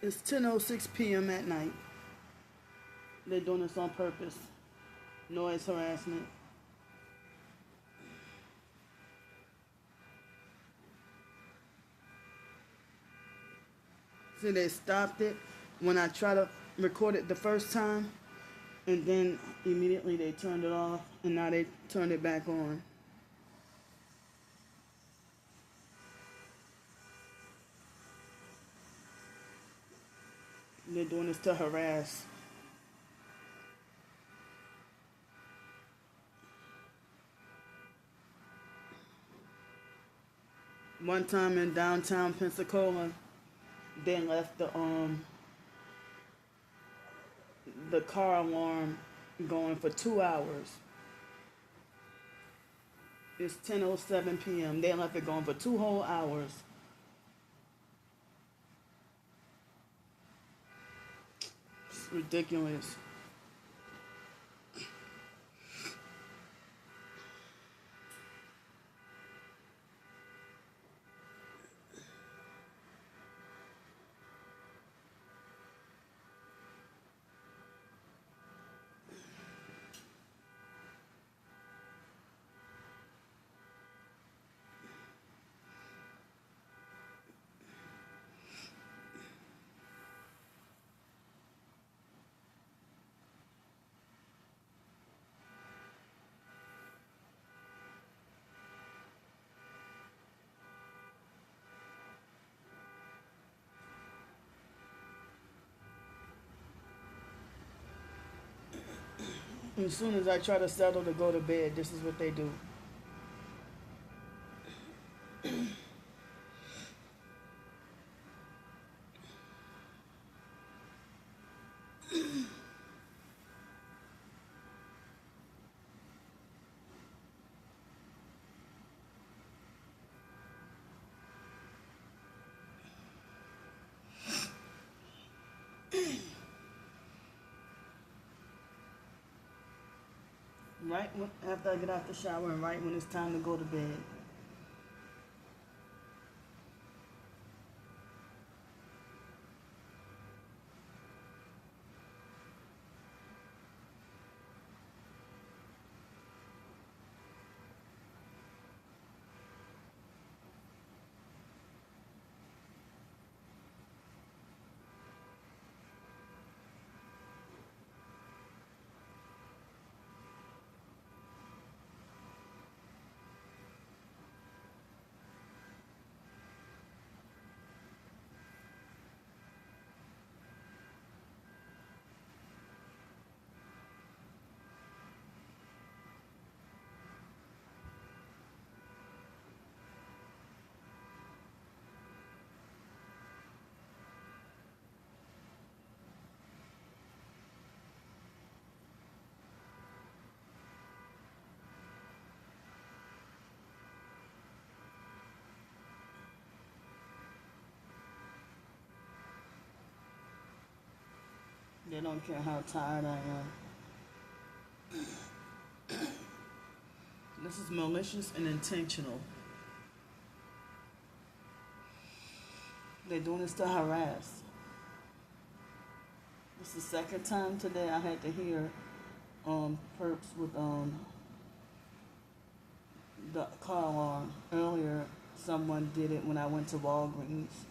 It's 10:06 p.m. at night. They're doing this on purpose. Noise harassment. See, they stopped it when I tried to record it the first time, and then immediately they turned it off, and now they turned it back on. They're doing this to harass. One time in downtown Pensacola, they left the car alarm going for 2 hours. It's 10:07 p.m. They left it going for 2 whole hours. It's ridiculous. As soon as I try to settle to go to bed, this is what they do. After I get out the shower and right when it's time to go to bed. They don't care how tired I am. This is malicious and intentional. They're doing this to harass. This is the second time today I had to hear perps with the car alarm. Earlier, someone did it when I went to Walgreens.